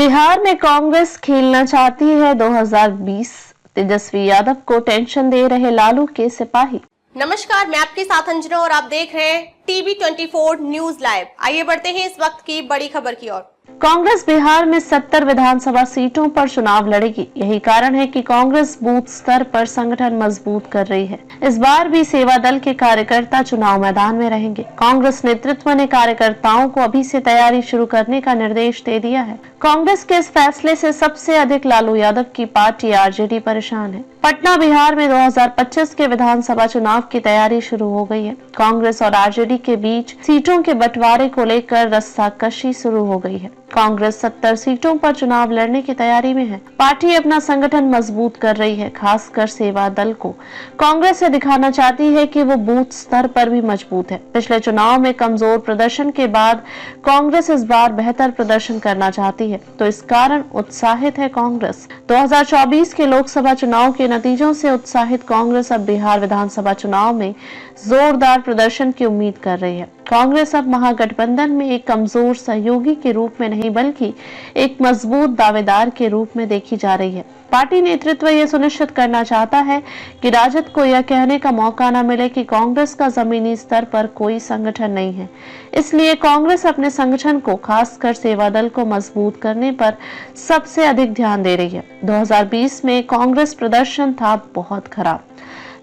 बिहार में कांग्रेस खेलना चाहती है 2020, तेजस्वी यादव को टेंशन दे रहे लालू के सिपाही। नमस्कार, मैं आपके साथ अंजना और आप देख रहे हैं टीवी 24 न्यूज लाइव। आइए बढ़ते हैं इस वक्त की बड़ी खबर की ओर। कांग्रेस बिहार में 70 विधानसभा सीटों पर चुनाव लड़ेगी। यही कारण है कि कांग्रेस बूथ स्तर पर संगठन मजबूत कर रही है। इस बार भी सेवा दल के कार्यकर्ता चुनाव मैदान में रहेंगे। कांग्रेस नेतृत्व ने कार्यकर्ताओं को अभी से तैयारी शुरू करने का निर्देश दे दिया है। कांग्रेस के इस फैसले से सबसे अधिक लालू यादव की पार्टी आरजेडी परेशान है। पटना बिहार में 2025 के विधानसभा चुनाव की तैयारी शुरू हो गई है। कांग्रेस और आरजेडी के बीच सीटों के बंटवारे को लेकर रस्साकशी शुरू हो गई है। कांग्रेस 70 सीटों पर चुनाव लड़ने की तैयारी में है। पार्टी अपना संगठन मजबूत कर रही है, खासकर सेवा दल को कांग्रेस से दिखाना चाहती है कि वो बूथ स्तर पर भी मजबूत है। पिछले चुनाव में कमजोर प्रदर्शन के बाद कांग्रेस इस बार बेहतर प्रदर्शन करना चाहती है, तो इस कारण उत्साहित है कांग्रेस। 2024 के लोकसभा चुनाव के नतीजों से उत्साहित कांग्रेस अब बिहार विधानसभा चुनाव में जोरदार प्रदर्शन की उम्मीद कर रही है। कांग्रेस अब महागठबंधन में एक कमजोर सहयोगी के रूप में नहीं बल्कि एक मजबूत दावेदार के रूप में देखी जा रही है। पार्टी नेतृत्व यह सुनिश्चित करना चाहता है कि राजद को यह कहने का मौका न मिले कि कांग्रेस का जमीनी स्तर पर कोई संगठन नहीं है। इसलिए कांग्रेस अपने संगठन को, खासकर सेवा दल को मजबूत करने पर सबसे अधिक ध्यान दे रही है। 2020 में कांग्रेस प्रदर्शन था बहुत खराब।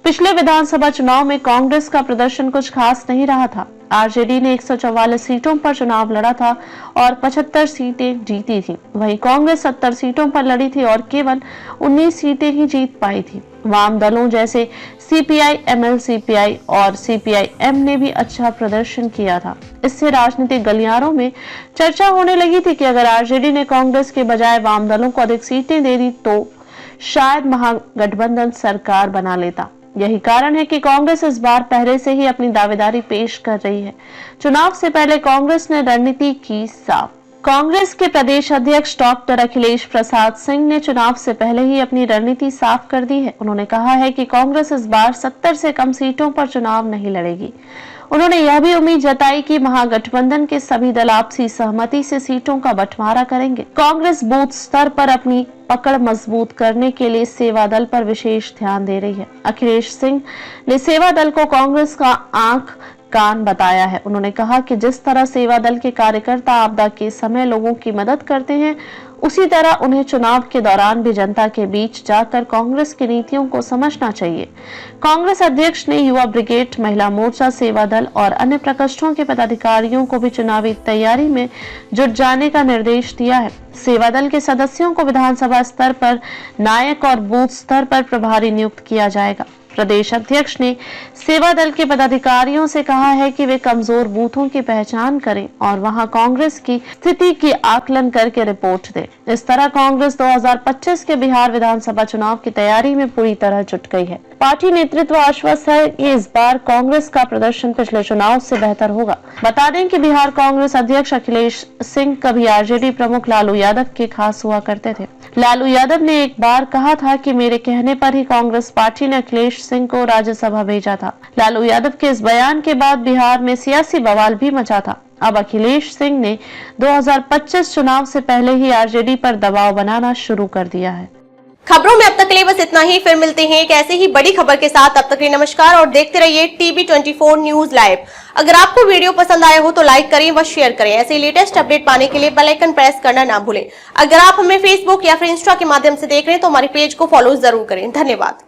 पिछले विधानसभा चुनाव में कांग्रेस का प्रदर्शन कुछ खास नहीं रहा था। आरजेडी ने 144 सीटों पर चुनाव लड़ा था और 75 सीटें जीती थी। वहीं कांग्रेस 70 सीटों पर लड़ी थी और केवल 19 सीटें ही जीत पाई थी। वाम दलों जैसे सीपीआई, एमएल-सीपीआई और सीपीआई-एम ने भी अच्छा प्रदर्शन किया था। इससे राजनीतिक गलियारों में चर्चा होने लगी थी कि अगर आरजेडी ने कांग्रेस के बजाय वाम दलों को अधिक सीटें दे दी तो शायद महागठबंधन सरकार बना लेता। यही कारण है कि कांग्रेस इस बार पहले से ही अपनी दावेदारी पेश कर रही है। चुनाव से पहले कांग्रेस ने रणनीति की साफ। कांग्रेस के प्रदेश अध्यक्ष डॉक्टर अखिलेश प्रसाद सिंह ने चुनाव से पहले ही अपनी रणनीति साफ कर दी है। उन्होंने कहा है कि कांग्रेस इस बार 70 से कम सीटों पर चुनाव नहीं लड़ेगी। उन्होंने यह भी उम्मीद जताई कि महागठबंधन के सभी दल आपसी सहमति से सीटों का बंटवारा करेंगे। कांग्रेस बूथ स्तर पर अपनी पकड़ मजबूत करने के लिए सेवा दल पर विशेष ध्यान दे रही है। अखिलेश सिंह ने सेवा दल को कांग्रेस का आंख कान बताया है। उन्होंने कहा कि जिस तरह सेवा दल के कार्यकर्ता आपदा के समय लोगों की मदद करते हैं, उसी तरह उन्हें चुनाव के दौरान भी जनता के बीच जाकर कांग्रेस की नीतियों को समझना चाहिए। कांग्रेस अध्यक्ष ने युवा ब्रिगेड, महिला मोर्चा, सेवा दल और अन्य प्रकोष्ठों के पदाधिकारियों को भी चुनावी तैयारी में जुट जाने का निर्देश दिया है। सेवा दल के सदस्यों को विधानसभा स्तर पर नायक और बूथ स्तर पर प्रभारी नियुक्त किया जाएगा। प्रदेश अध्यक्ष ने सेवा दल के पदाधिकारियों से कहा है कि वे कमजोर बूथों की पहचान करें और वहां कांग्रेस की स्थिति की आकलन करके रिपोर्ट दें। इस तरह कांग्रेस 2025 के बिहार विधानसभा चुनाव की तैयारी में पूरी तरह जुट गई है। पार्टी नेतृत्व आश्वस्त है कि इस बार कांग्रेस का प्रदर्शन पिछले चुनाव से बेहतर होगा। बता दें कि बिहार कांग्रेस अध्यक्ष अखिलेश सिंह कभी आरजेडी प्रमुख लालू यादव के खास हुआ करते थे। लालू यादव ने एक बार कहा था कि मेरे कहने पर ही कांग्रेस पार्टी ने अखिलेश सिंह को राज्यसभा भेजा था। लालू यादव के इस बयान के बाद बिहार में सियासी बवाल भी मचा था। अब अखिलेश सिंह ने 2025 चुनाव से पहले ही आरजेडी पर दबाव बनाना शुरू कर दिया है। खबरों में अब तक के लिए बस इतना ही। फिर मिलते हैं एक ऐसे ही बड़ी खबर के साथ। तब तक के लिए नमस्कार और देखते रहिए टीवी 24 न्यूज लाइव। अगर आपको वीडियो पसंद आया हो तो लाइक करें व शेयर करें। ऐसे लेटेस्ट अपडेट पाने के लिए बेल आइकन प्रेस करना ना भूलें। अगर आप हमें फेसबुक या फिर इंस्टा के माध्यम से देख रहे हैं तो हमारे पेज को फॉलो जरूर करें। धन्यवाद।